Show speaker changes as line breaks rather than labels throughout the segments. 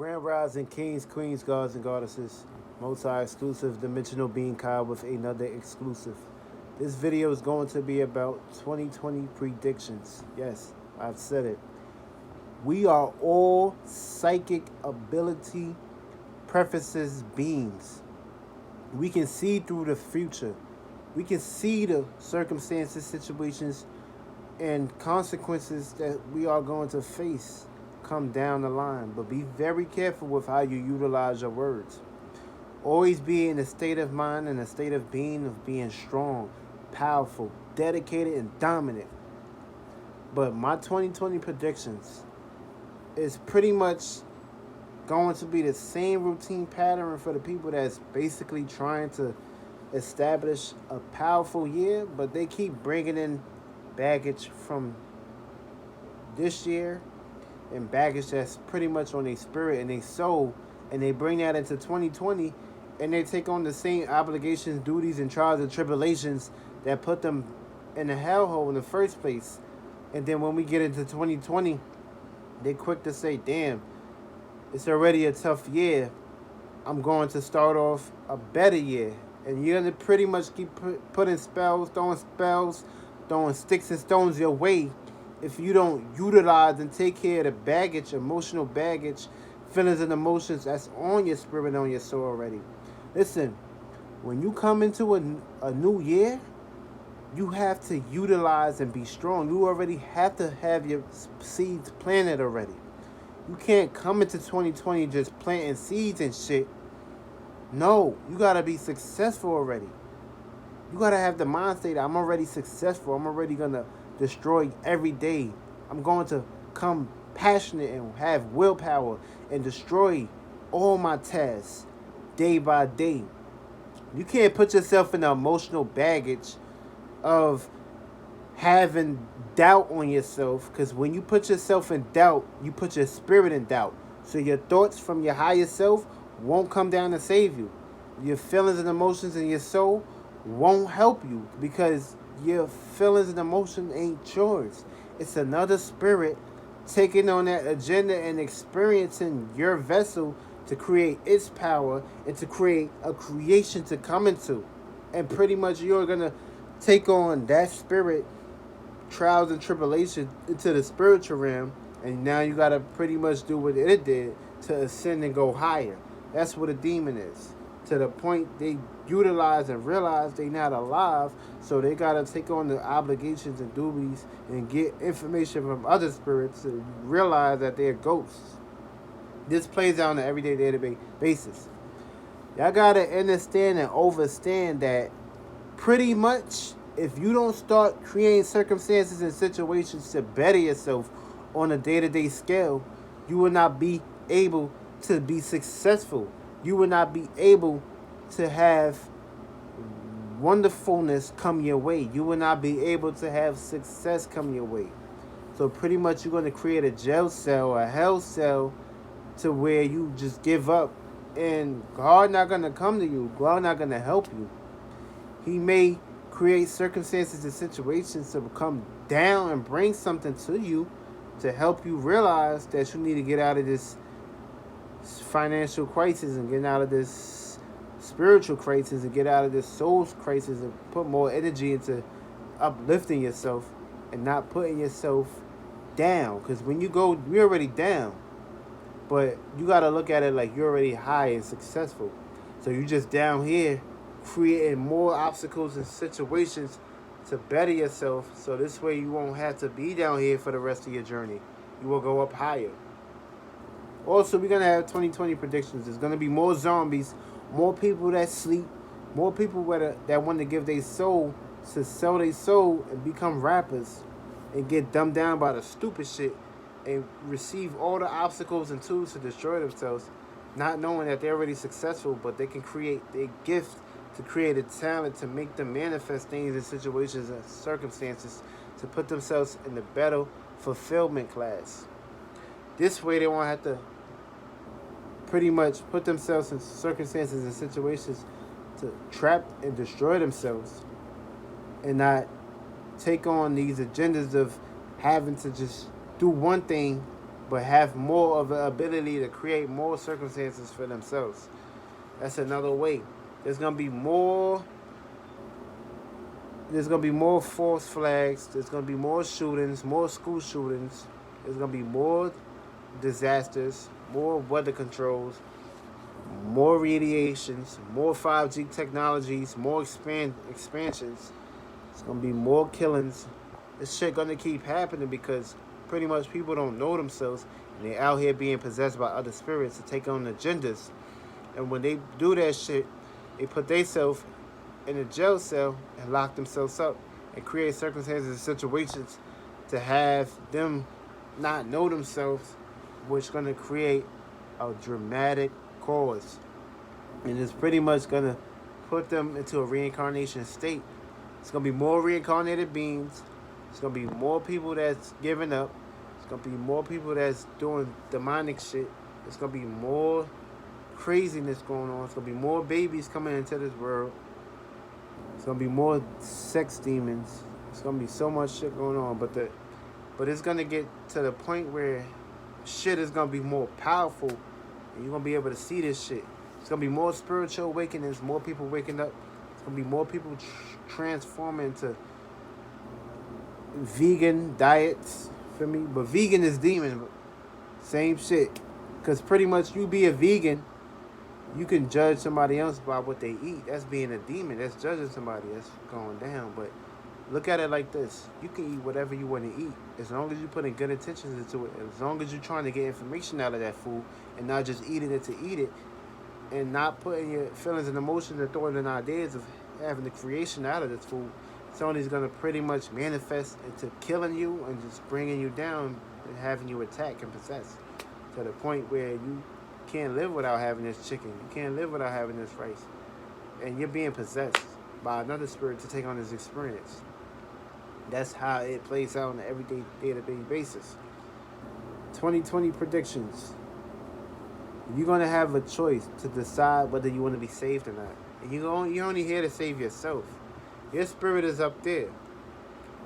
Grand Rising Kings, Queens, Gods, and Goddesses. Multi-exclusive dimensional being Kyle with another exclusive. This video is going to be about 2020 predictions. Yes, I've said it. We are all psychic ability prefaces beings. We can see through the future. We can see the circumstances, situations, and consequences that we are going to face come down the line. But be very careful with how you utilize your words. Always be in a state of mind and a state of being strong, powerful, dedicated, and dominant. But my 2020 predictions is pretty much going to be the same routine pattern for the people that's basically trying to establish a powerful year, but they keep bringing in baggage from this year and baggage that's pretty much on their spirit and their soul, and they bring that into 2020 and they take on the same obligations, duties, and trials and tribulations that put them in the hellhole in the first place. And then when we get into 2020, they quick to say, damn, it's already a tough year. I'm going to start off a better year. And you're going to pretty much keep putting spells, throwing sticks and stones your way if you don't utilize and take care of the baggage, emotional baggage, feelings and emotions that's on your spirit and on your soul already. Listen, when you come into a new year, you have to utilize and be strong. You already have to have your seeds planted already. You can't come into 2020 just planting seeds and shit. No, you gotta be successful already. You gotta have the mindset that I'm already successful. I'm already gonna destroy every day. I'm going to come passionate and have willpower and destroy all my tasks day by day. You can't put yourself in the emotional baggage of having doubt on yourself, because when you put yourself in doubt, you put your spirit in doubt. So your thoughts from your higher self won't come down to save you. Your feelings and emotions in your soul won't help you, because your feelings and emotions ain't yours. It's another spirit taking on that agenda and experiencing your vessel to create its power and to create a creation to come into. And pretty much you're going to take on that spirit, trials and tribulations, into the spiritual realm, and now you got to pretty much do what it did to ascend and go higher. That's what a demon is. To the point they utilize and realize they not alive, so they got to take on the obligations and duties and get information from other spirits to realize that they're ghosts. This plays out on an everyday day-to-day basis. Y'all got to understand and understand that pretty much if you don't start creating circumstances and situations to better yourself on a day-to-day scale, you will not be able to be successful. You will not be able to have wonderfulness come your way. You will not be able to have success come your way. So pretty much you're going to create a jail cell, a hell cell, to where you just give up, and God not going to come to you. God not going to help you. He may create circumstances and situations to come down and bring something to you to help you realize that you need to get out of this financial crisis and get out of this spiritual crisis and get out of this soul crisis and put more energy into uplifting yourself and not putting yourself down. Because when you go, you're already down, but you got to look at it like you're already high and successful. So you just down here creating more obstacles and situations to better yourself, so this way you won't have to be down here for the rest of your journey. You will go up higher. Also, we're going to have 2020 predictions. There's going to be more zombies, more people that sleep, more people that want to give their soul to sell their soul and become rappers and get dumbed down by the stupid shit and receive all the obstacles and tools to destroy themselves, not knowing that they're already successful, but they can create their gift to create a talent to make them manifest things in situations and circumstances to put themselves in the better fulfillment class. This way they won't have to pretty much put themselves in circumstances and situations to trap and destroy themselves and not take on these agendas of having to just do one thing but have more of the ability to create more circumstances for themselves. That's another way. There's gonna be more. There's gonna be more false flags. There's gonna be more shootings, more school shootings. There's gonna be more disasters, more weather controls, more radiations, more 5G technologies, more expansions. It's gonna be more killings. This shit gonna keep happening because pretty much people don't know themselves and they're out here being possessed by other spirits to take on agendas. And when they do that shit, they put themselves in a jail cell and lock themselves up and create circumstances and situations to have them not know themselves, which is gonna create a dramatic cause. And it's pretty much gonna put them into a reincarnation state. It's gonna be more reincarnated beings. It's gonna be more people that's giving up. It's gonna be more people that's doing demonic shit. It's gonna be more craziness going on. It's gonna be more babies coming into this world. It's gonna be more sex demons. It's gonna be so much shit going on. But it's gonna get to the point where shit is gonna be more powerful, and you're gonna be able to see this shit. It's gonna be more spiritual awakenings, more people waking up. It's gonna be more people transforming into vegan diets for me. But vegan is demon, same shit. Cause pretty much you be a vegan, you can judge somebody else by what they eat. That's being a demon. That's judging somebody. That's going down. But look at it like this. You can eat whatever you want to eat. As long as you put in good intentions into it. As long as you're trying to get information out of that food and not just eating it to eat it. And not putting your feelings and emotions and thoughts and ideas of having the creation out of this food. It's only going to pretty much manifest into killing you and just bringing you down and having you attack and possess. To the point where you can't live without having this chicken. You can't live without having this rice. And you're being possessed by another spirit to take on this experience. That's how it plays out on an everyday, day-to-day basis. 2020 predictions. You're going to have a choice to decide whether you want to be saved or not. And you're only here to save yourself. Your spirit is up there.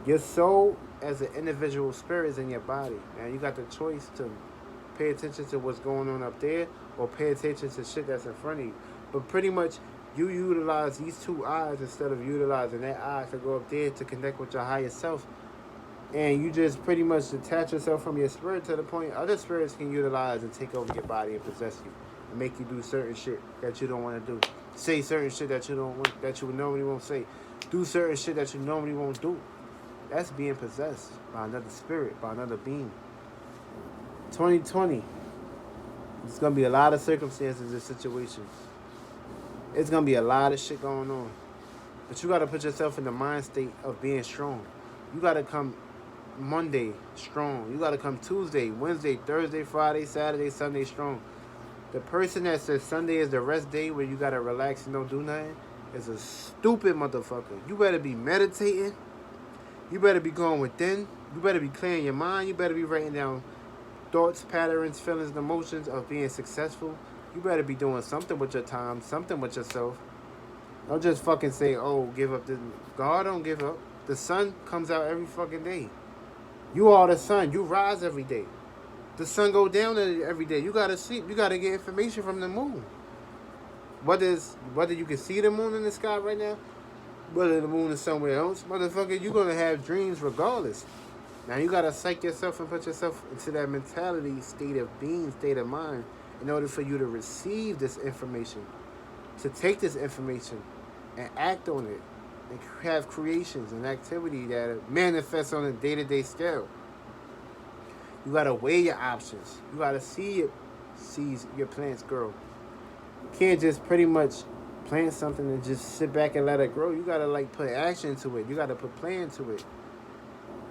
Your soul as an individual spirit is in your body. Now you got the choice to pay attention to what's going on up there or pay attention to shit that's in front of you. But pretty much you utilize these two eyes instead of utilizing that eye to go up there to connect with your higher self. And you just pretty much detach yourself from your spirit to the point other spirits can utilize and take over your body and possess you and make you do certain shit that you don't want to do. Say certain shit that you don't want, that you normally won't say. Do certain shit that you normally won't do. That's being possessed by another spirit, by another being. 2020. There's gonna be a lot of circumstances and situations. It's gonna be a lot of shit going on. But you gotta put yourself in the mind state of being strong. You gotta come Monday strong. You gotta come Tuesday, Wednesday, Thursday, Friday, Saturday, Sunday strong. The person that says Sunday is the rest day where you gotta relax and don't do nothing is a stupid motherfucker. You better be meditating. You better be going within. You better be clearing your mind. You better be writing down thoughts, patterns, feelings, and emotions of being successful. You better be doing something with your time, something with yourself. Don't just fucking say, oh, give up. God don't give up. The sun comes out every fucking day. You are the sun. You rise every day. The sun go down every day. You gotta sleep. You gotta get information from the moon. Whether you can see the moon in the sky right now, whether the moon is somewhere else, motherfucker, you're gonna have dreams regardless. Now you gotta psych yourself and put yourself into that mentality, state of being, state of mind, in order for you to receive this information, to take this information and act on it, and have creations and activity that manifests on a day-to-day scale. You gotta weigh your options. You gotta see your plants grow. You can't just pretty much plant something and just sit back and let it grow. You gotta put action to it. You gotta put plan to it.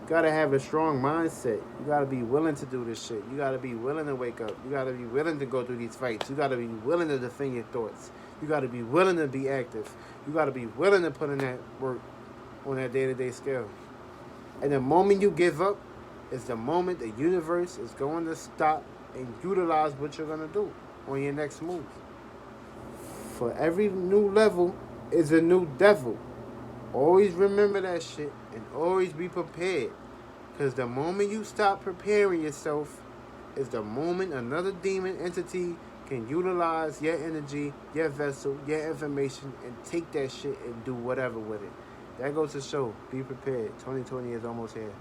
You gotta have a strong mindset. You gotta be willing to do this shit. You gotta be willing to wake up. You gotta be willing to go through these fights. You gotta be willing to defend your thoughts. You gotta be willing to be active. You gotta be willing to put in that work on that day-to-day scale. And the moment you give up is the moment the universe is going to stop and utilize what you're gonna do on your next move. For every new level is a new devil. Always remember that shit and always be prepared. Because the moment you stop preparing yourself is the moment another demon entity can utilize your energy, your vessel, your information, and take that shit and do whatever with it. That goes to show, be prepared. 2020 is almost here.